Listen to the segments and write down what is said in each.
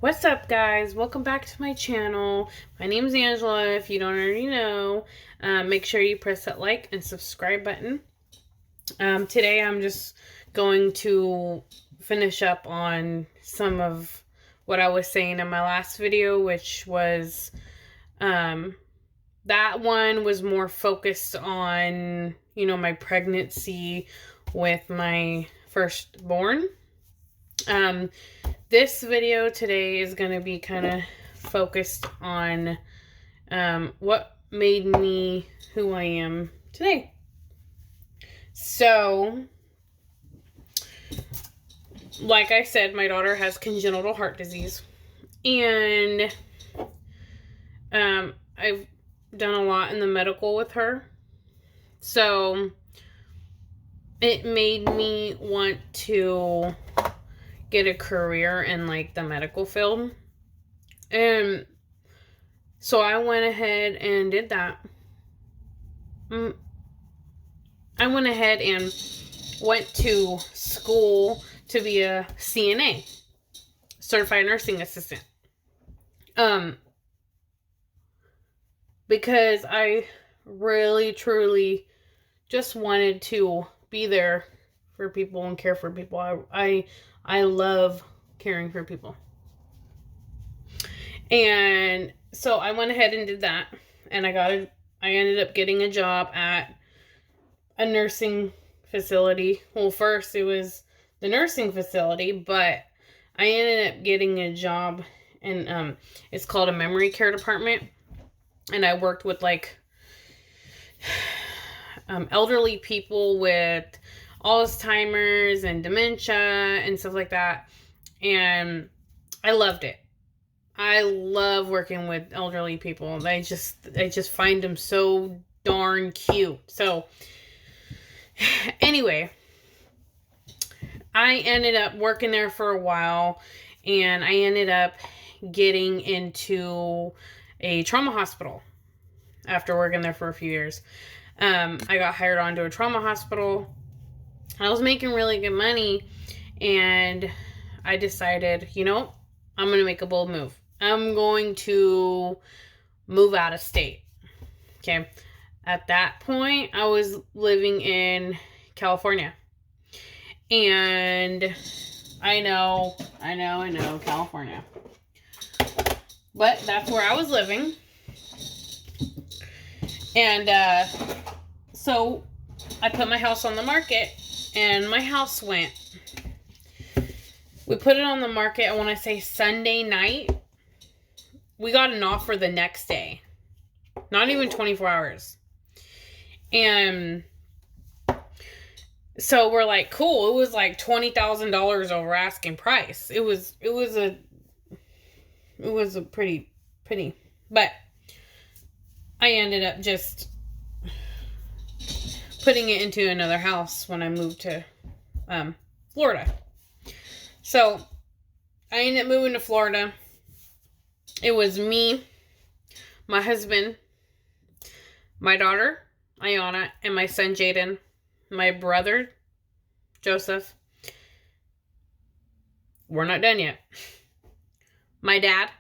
What's up, guys? Welcome back to my channel. My name is Angela. If you don't already know, make sure you press that like and subscribe button. Today I'm just going to finish up on some of what I was saying in my last video, which was that one was more focused on, my pregnancy with my firstborn. This video today is going to be kind of focused on what made me who I am today. So, like I said, my daughter has congenital heart disease. And I've done a lot in the medical with her. So, it made me want to get a career in like the medical field. And so I went ahead and did that. I went ahead and went to school to be a CNA, certified nursing assistant. Because I really, truly just wanted to be there for people and care for people. I love caring for people. And so I went ahead and did that. And I ended up getting a job at a nursing facility. Well, first it was the nursing facility, but I ended up getting a job in, it's called a memory care department. And I worked with like elderly people with Alzheimer's and dementia and stuff like that. And I loved it. I love working with elderly people. I just find them so darn cute. So anyway, I ended up working there for a while, and I ended up getting into a trauma hospital after working there for a few years. I got hired onto a trauma hospital. I was making really good money, and I decided, I'm going to make a bold move. I'm going to move out of state. Okay. At that point, I was living in California. And I know, California. But that's where I was living. And so I put my house on the market, and my house went. We put it on the market, I want to say Sunday night. We got an offer the next day. Not even 24 hours. And so we're like, cool. It was like $20,000 over asking price. It was a pretty, but I ended up just putting it into another house when I moved to Florida. So I ended up moving to Florida. It was me, my husband, my daughter, Ayana, and my son, Jaden, my brother, Joseph. We're not done yet. My dad,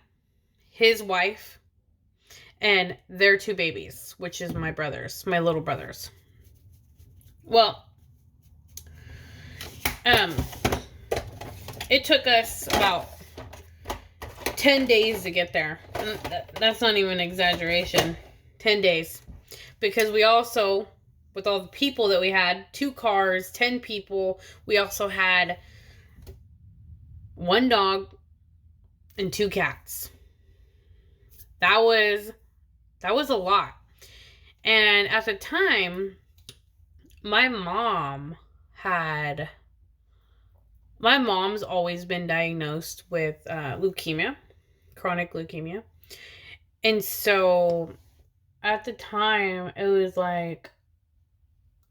his wife, and their two babies, which is my brothers, my little brothers. Well, it took us about 10 days to get there. That's not even an exaggeration. 10 days. Because we also, with all the people that we had, 2 cars, 10 people, we also had 1 dog and 2 cats. That was a lot. And at the time, my mom's always been diagnosed with leukemia, chronic leukemia. And so at the time, it was like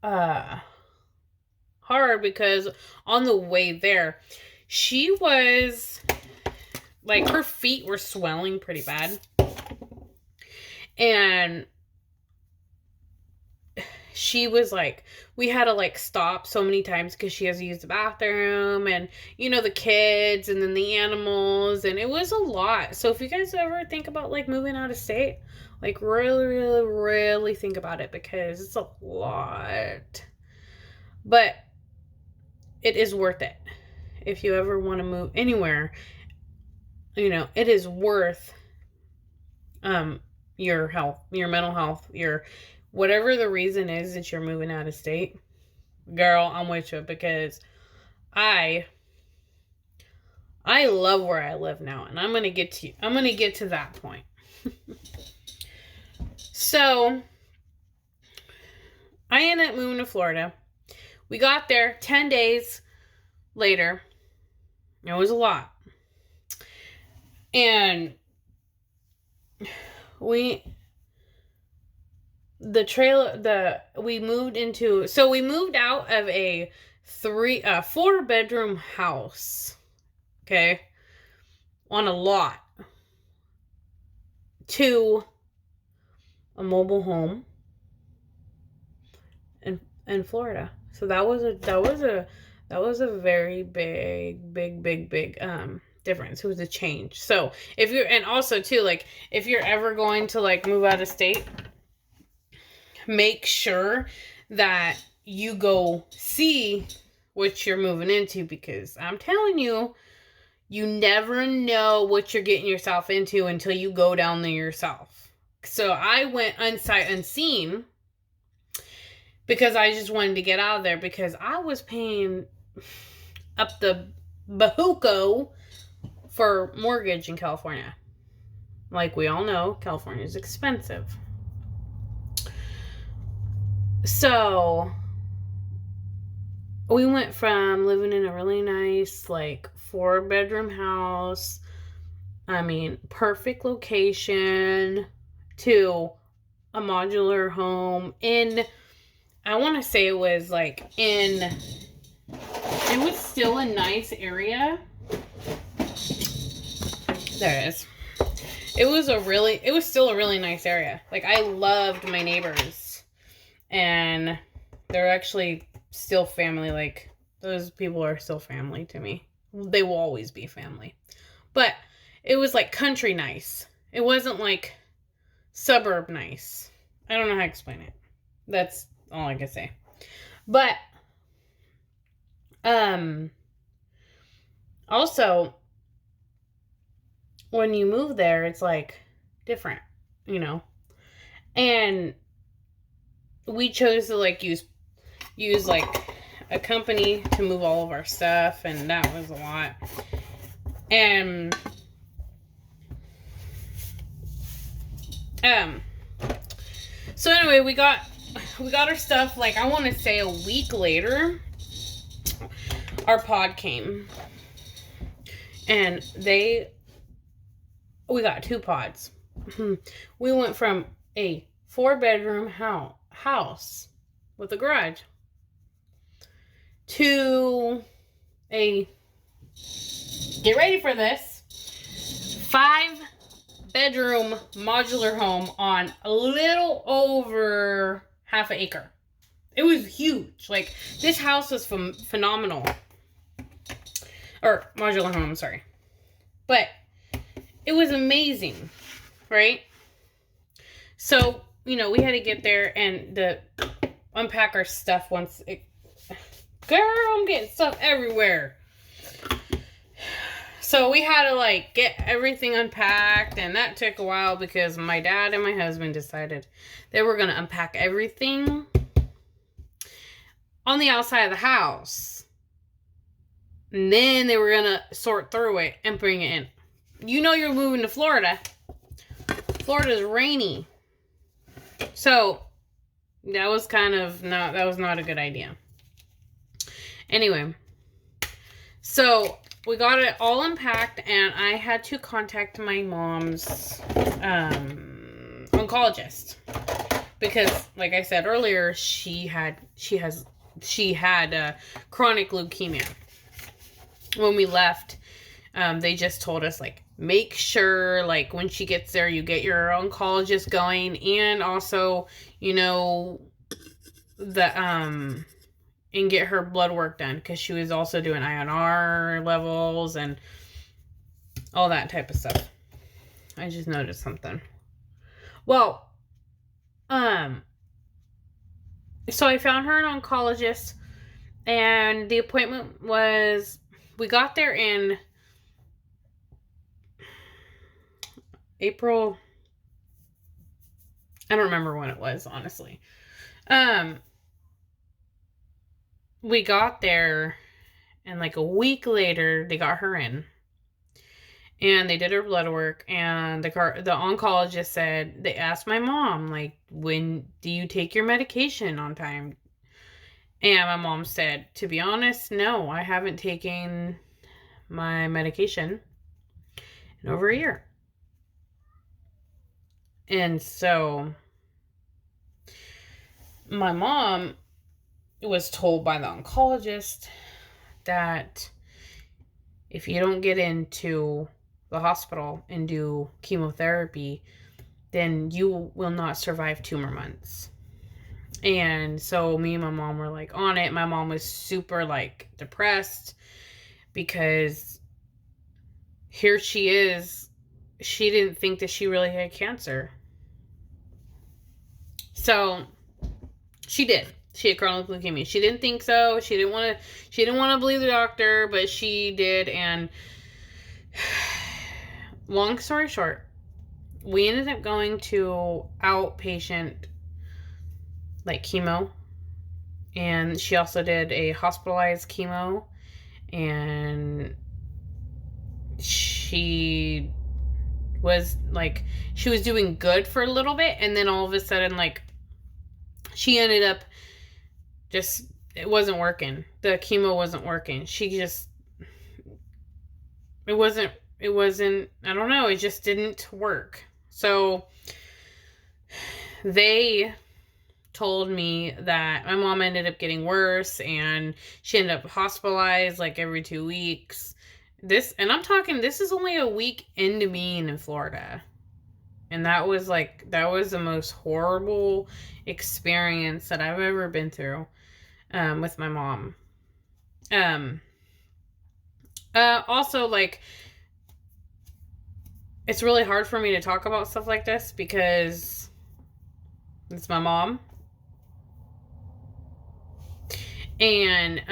hard, because on the way there, she was like, her feet were swelling pretty bad. And she was like, we had to like stop so many times because she has to use the bathroom, and the kids, and then the animals, and it was a lot. So if you guys ever think about like moving out of state, like really, really, really think about it, because it's a lot. But it is worth it. If you ever want to move anywhere, it is worth your health, your mental health, your whatever the reason is that you're moving out of state. Girl, I'm with you, because I love where I live now, and I'm going to get to that point. So, I ended up moving to Florida. We got there 10 days later. It was a lot. And we moved out of a 4-bedroom house, okay, on a lot, to a mobile home in Florida. So that was a very big difference. It was a change. So if you're ever going to like move out of state, make sure that you go see what you're moving into, because I'm telling you, you never know what you're getting yourself into until you go down there yourself. So I went unsight unseen, because I just wanted to get out of there, because I was paying up the bahuco for mortgage in California. Like we all know, California is expensive. So we went from living in a really nice, like, 4-bedroom house, perfect location, to a modular home in, I want to say it was still a nice area. There it is. It was still a really nice area. Like, I loved my neighbors, and they're actually still family. Like, those people are still family to me. They will always be family. But it was like country nice. It wasn't like suburb nice. I don't know how to explain it. That's all I can say. But also, when you move there, it's like different, and we chose to like use like a company to move all of our stuff, and that was a lot. And so anyway, we got our stuff, like, I want to say a week later. Our pod came, and we got 2 pods. We went from a 4-bedroom house with a garage to a, get ready for this, 5-bedroom modular home on a little over half an acre. It was huge. Like, this house was phenomenal. Or modular home, sorry. But it was amazing, right? So, we had to get there and unpack our stuff once it... Girl, I'm getting stuff everywhere. So we had to, like, get everything unpacked, and that took a while because my dad and my husband decided they were going to unpack everything on the outside of the house. And then they were going to sort through it and bring it in. You're moving to Florida. Florida's rainy. So, that was not a good idea. Anyway, so we got it all unpacked, and I had to contact my mom's oncologist, because, like I said earlier, she had chronic leukemia. When we left, they just told us, like, make sure, like, when she gets there, you get your oncologist going, and also, and get her blood work done, because she was also doing INR levels and all that type of stuff. I just noticed something. Well, so I found her an oncologist, and the appointment was, we got there in April. I don't remember when it was, honestly. We got there, and like a week later, they got her in. And they did her blood work, and the oncologist said, they asked my mom, like, when do you take your medication on time? And my mom said, to be honest, no, I haven't taken my medication in over a year. And so my mom was told by the oncologist that if you don't get into the hospital and do chemotherapy, then you will not survive 2 more months. And so me and my mom were like on it. My mom was super like depressed, because here she is. She didn't think that she really had cancer. So she did. She had chronic leukemia. She didn't think so. She didn't want to believe the doctor, but she did. And long story short, we ended up going to outpatient, like, chemo. And she also did a hospitalized chemo. And she was doing good for a little bit. And then all of a sudden, like, she ended up just, it wasn't working. The chemo wasn't working. It wasn't, I don't know, it just didn't work. So they told me that my mom ended up getting worse, and she ended up hospitalized like every 2 weeks. I'm talking, this is only a week into being in Florida. And that was the most horrible experience that I've ever been through with my mom. Also, like, it's really hard for me to talk about stuff like this because it's my mom. And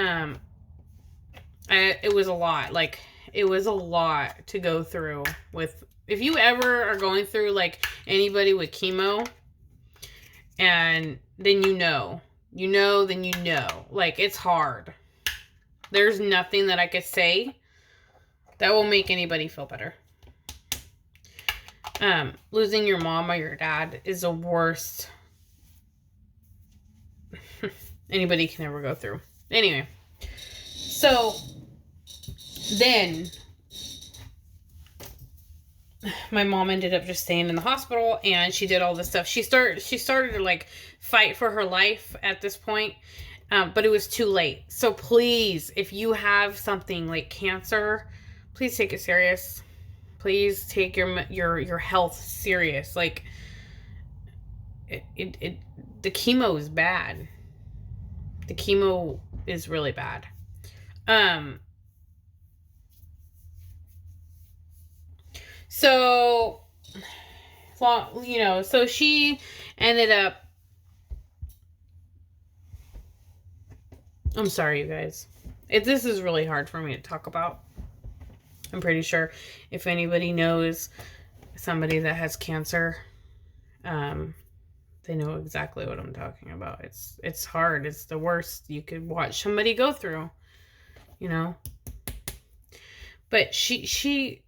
it was a lot. Like, it was a lot to go through with. If you ever are going through, like, anybody with chemo, and then then you know. Like, it's hard. There's nothing that I could say that will make anybody feel better. Losing your mom or your dad is the worst anybody can ever go through. Anyway, so then my mom ended up just staying in the hospital, and she did all this stuff. She started to, like, fight for her life at this point, but it was too late. So please, if you have something like cancer, please take it serious. Please take your health serious. Like, the chemo is bad. The chemo is really bad. So she ended up, I'm sorry, you guys. This is really hard for me to talk about. I'm pretty sure if anybody knows somebody that has cancer, they know exactly what I'm talking about. It's hard. It's the worst you could watch somebody go through, you know. But she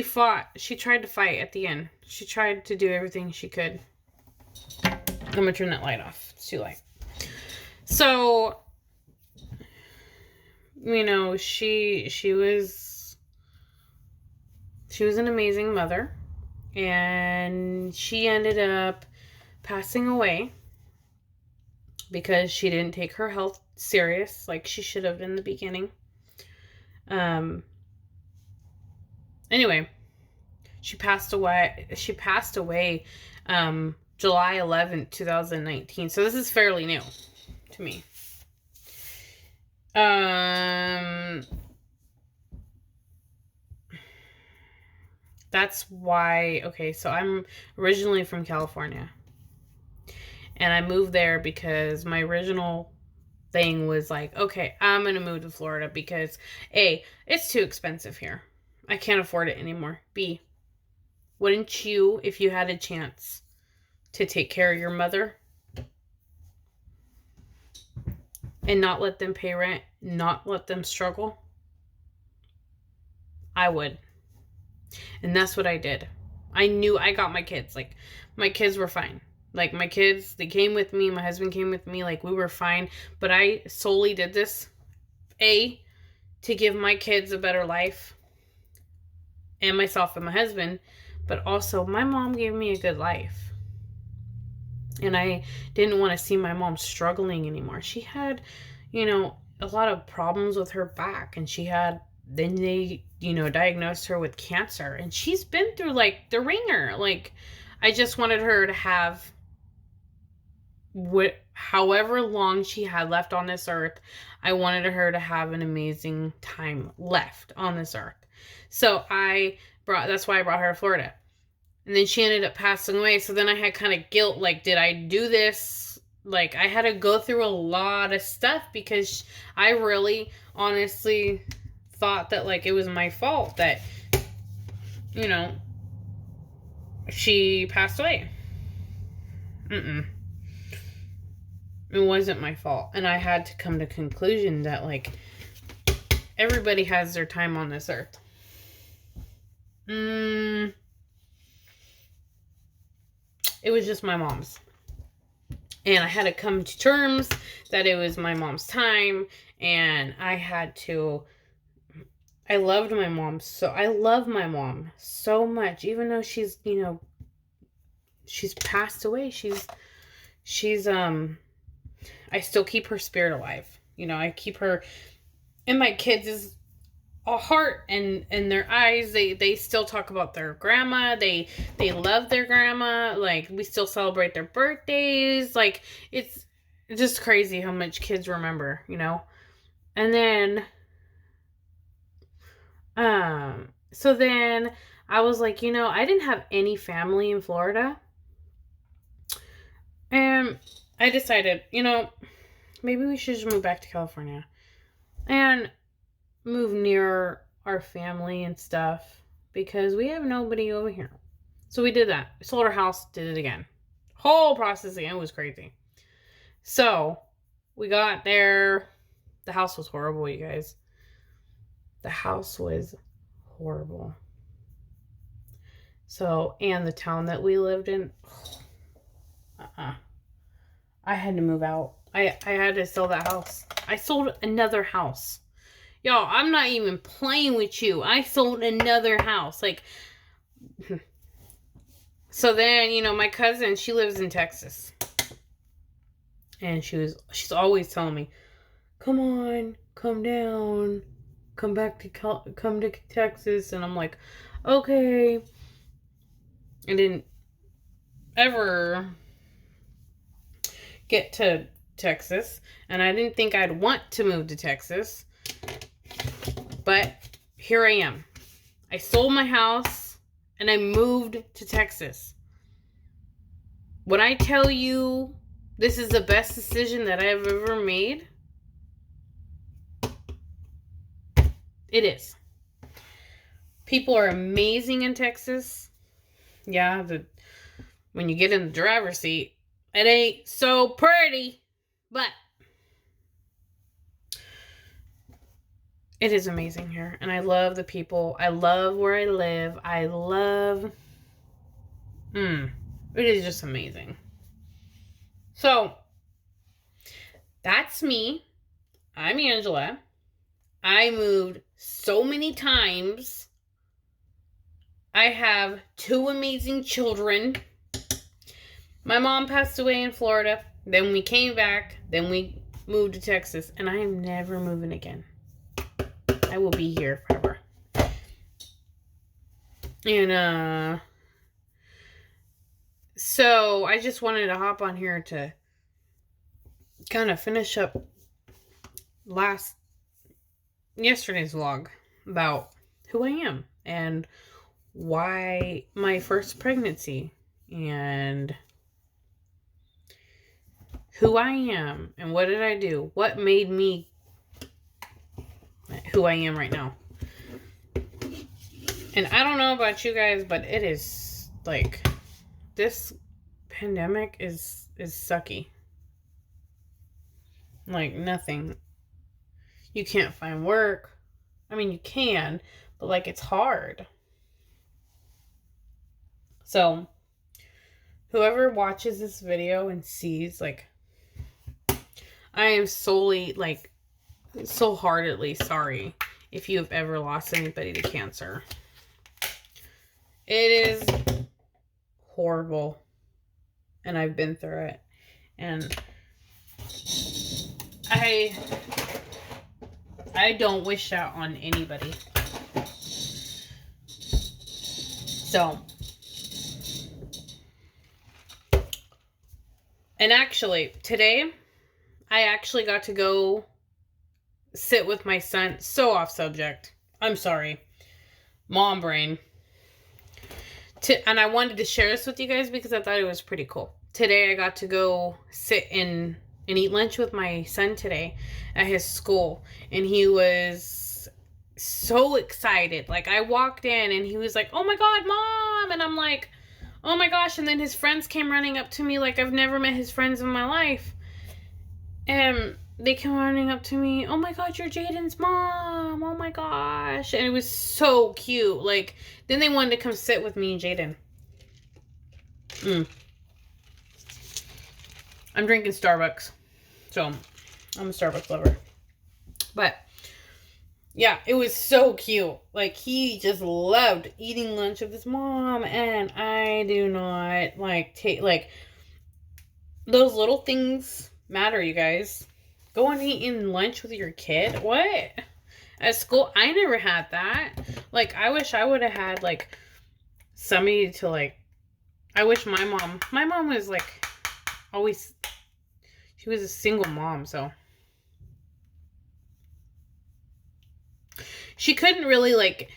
fought. She tried to fight at the end. She tried to do everything she could. I'm gonna turn that light off. It's too light. So, you know, she was an amazing mother, and she ended up passing away because she didn't take her health serious like she should have in the beginning. Anyway, she passed away July 11th, 2019. So this is fairly new. to me. That's why, okay, so I'm originally from California. And I moved there because my original thing was like, okay, I'm going to move to Florida because A, it's too expensive here. I can't afford it anymore. B, wouldn't you, if you had a chance to take care of your mother and not let them pay rent, not let them struggle? I would. And that's what I did. I knew I got my kids. Like, my kids were fine. Like, my kids, they came with me. My husband came with me. Like, we were fine. But I solely did this, A, to give my kids a better life. And myself and my husband. But also, my mom gave me a good life. And I didn't want to see my mom struggling anymore. She had, you know, a lot of problems with her back. And she had, then they, you know, diagnosed her with cancer. And she's been through, like, the ringer. Like, I just wanted her to have however long she had left on this earth. I wanted her to have an amazing time left on this earth. So that's why I brought her to Florida. And then she ended up passing away. So then I had kind of guilt, like, did I do this? Like, I had to go through a lot of stuff because I really, honestly thought that, like, it was my fault that, you know, she passed away. It wasn't my fault. And I had to come to conclusion that, like, everybody has their time on this earth. It was just my mom's. And I had to come to terms that it was my mom's time. And I had to... I loved my mom. So I love my mom so much. Even though she's, you know, she's passed away. She's I still keep her spirit alive. You know, I keep her in my kids' heart and their eyes. They still talk about their grandma. They love their grandma. Like, we still celebrate their birthdays. Like, it's just crazy how much kids remember, you know. And then so then I was like, you know, I didn't have any family in Florida. And I decided, you know, maybe we should just move back to California and move near our family and stuff because we have nobody over here. So we did that. We sold our house, did it again. Whole process again. It was crazy. So we got there. The house was horrible, you guys. The house was horrible. So, and the town that we lived in, I had to move out. I had to sell that house. I sold another house. Y'all, I'm not even playing with you. I sold another house. Like, so then, you know, my cousin, she lives in Texas. And she's always telling me, come on, come down, come to Texas. And I'm like, okay. I didn't ever get to Texas. And I didn't think I'd want to move to Texas. But here I am. I sold my house and I moved to Texas. When I tell you this is the best decision that I've ever made, it is. People are amazing in Texas. Yeah, when you get in the driver's seat, it ain't so pretty, but it is amazing here. And I love the people. I love where I live. I love... it is just amazing. So, that's me. I'm Angela. I moved so many times. I have 2 amazing children. My mom passed away in Florida. Then we came back. Then we moved to Texas. And I am never moving again. I will be here forever. And, so I just wanted to hop on here to kind of finish up yesterday's vlog about who I am and why my first pregnancy and who I am and what did I do? What made me who I am right now? And I don't know about you guys, but it is like this pandemic is sucky. Like nothing. You can't find work. I mean, you can, but like it's hard. So, whoever watches this video and sees, like, I am solely, like, so heartedly sorry if you have ever lost anybody to cancer. It is horrible. And I've been through it. And I don't wish that on anybody. So, and actually, today, I actually got to go sit with my son. So off subject. I'm sorry. Mom brain. And I wanted to share this with you guys because I thought it was pretty cool. Today I got to go sit and eat lunch with my son today at his school. And he was so excited. Like, I walked in and he was like, "Oh my God, Mom!" And I'm like, "Oh my gosh." And then his friends came running up to me like I've never met his friends in my life. And they came running up to me, "Oh my God, you're Jaden's mom. Oh my gosh." And it was so cute. Like, then they wanted to come sit with me and Jaden. I'm drinking Starbucks. So, I'm a Starbucks lover. But, yeah, it was so cute. Like, he just loved eating lunch with his mom. And I do not, like, those little things matter, you guys. Go and eat lunch with your kid? What? At school, I never had that. Like, I wish I would have had, like, somebody to, like, I wish my mom was, like, always, she was a single mom, so. She couldn't really, like,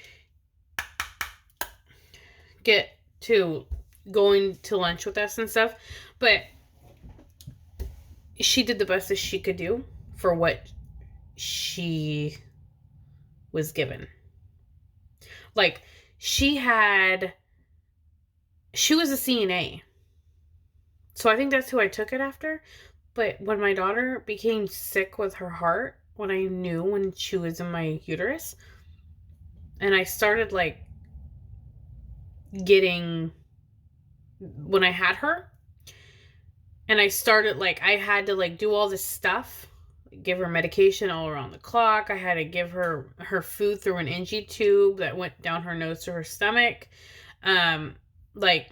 get to going to lunch with us and stuff, but she did the best that she could do for what she was given. Like, she was a CNA. So I think that's who I took it after. But when my daughter became sick with her heart, when I knew when she was in my uterus, and I started, like, when I had her, and I started, like, I had to, like, do all this stuff, give her medication all around the clock. I had to give her food through an NG tube that went down her nose to her stomach. Like,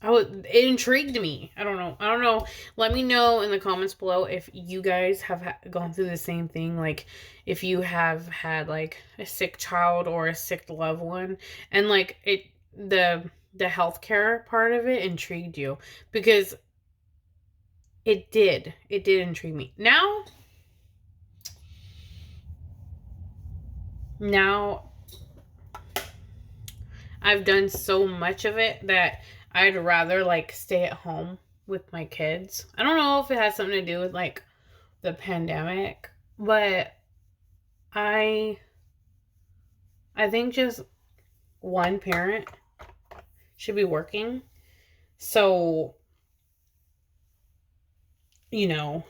it intrigued me. I don't know. Let me know in the comments below if you guys have gone through the same thing. Like, if you have had, like, a sick child or a sick loved one. And, like, the healthcare part of it intrigued you. Because it did intrigue me. Now I've done so much of it that I'd rather, like, stay at home with my kids. I don't know if it has something to do with, like, the pandemic, but I think just one parent should be working. So, you know,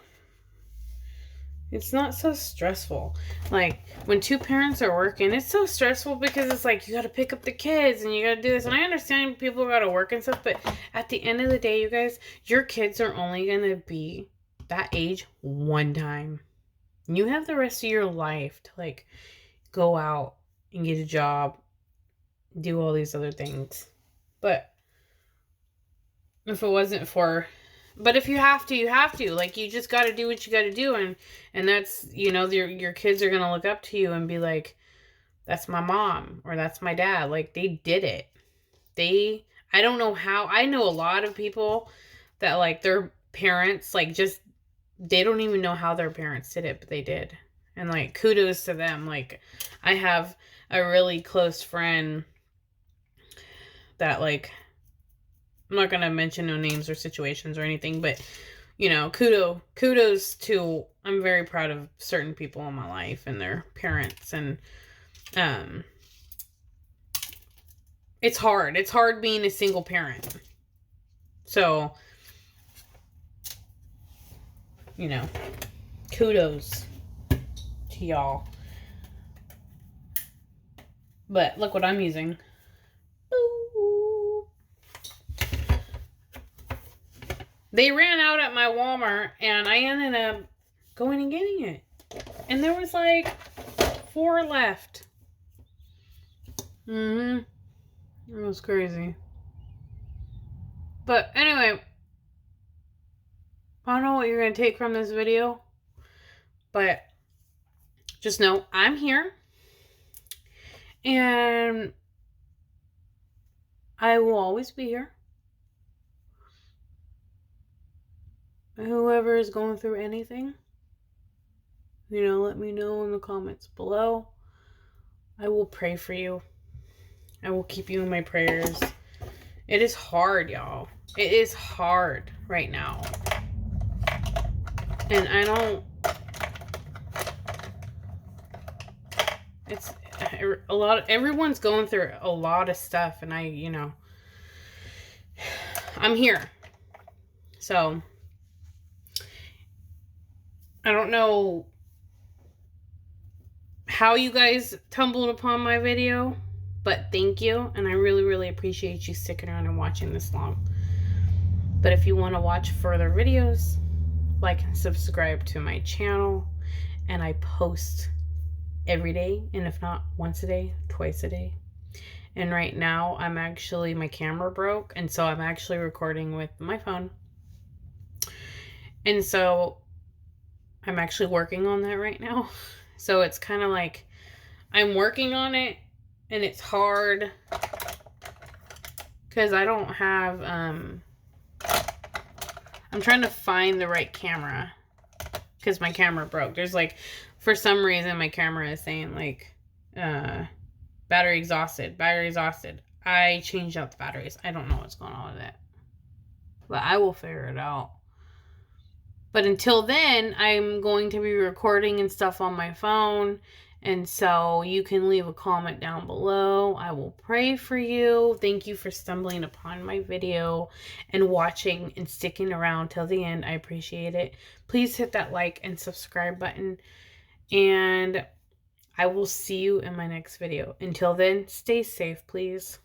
it's not so stressful. Like, when two parents are working, it's so stressful because it's like, you got to pick up the kids and you got to do this. And I understand people got to work and stuff, but at the end of the day, you guys, your kids are only going to be that age one time. You have the rest of your life to, like, go out and get a job, do all these other things. But if it wasn't for... But if you have to, you have to. Like, you just got to do what you got to do. And that's, you know, your kids are going to look up to you and be like, "That's my mom," or "That's my dad." Like, they did it. I don't know how. I know a lot of people that, like, their parents, like, just they don't even know how their parents did it, but they did. And like, kudos to them. Like, I have a really close friend that, like, I'm not gonna mention no names or situations or anything, but you know, kudos to, I'm very proud of certain people in my life and their parents. And it's hard being a single parent. So, you know, kudos to y'all. But look what I'm using. Ooh. They ran out at my Walmart, and I ended up going and getting it. And there was like 4 left. It was crazy. But anyway, I don't know what you're going to take from this video, but just know I'm here. And I will always be here. Whoever is going through anything, you know, let me know in the comments below. I will pray for you. I will keep you in my prayers. It is hard, y'all. It is hard right now. And I don't... It's a lot... Everyone's going through a lot of stuff. And you know... I'm here. So... I don't know how you guys tumbled upon my video, but thank you, and I really, really appreciate you sticking around and watching this long. But if you want to watch further videos, like and subscribe to my channel, and I post every day, and if not once a day, twice a day. And right now, my camera broke, and so I'm actually recording with my phone. And so I'm actually working on that right now. So it's kind of like I'm working on it, and it's hard because I don't have, I'm trying to find the right camera because my camera broke. There's like, for some reason, my camera is saying like, battery exhausted. I changed out the batteries. I don't know what's going on with it, but I will figure it out. But until then, I'm going to be recording and stuff on my phone. And so you can leave a comment down below. I will pray for you. Thank you for stumbling upon my video and watching and sticking around till the end. I appreciate it. Please hit that like and subscribe button. And I will see you in my next video. Until then, stay safe, please.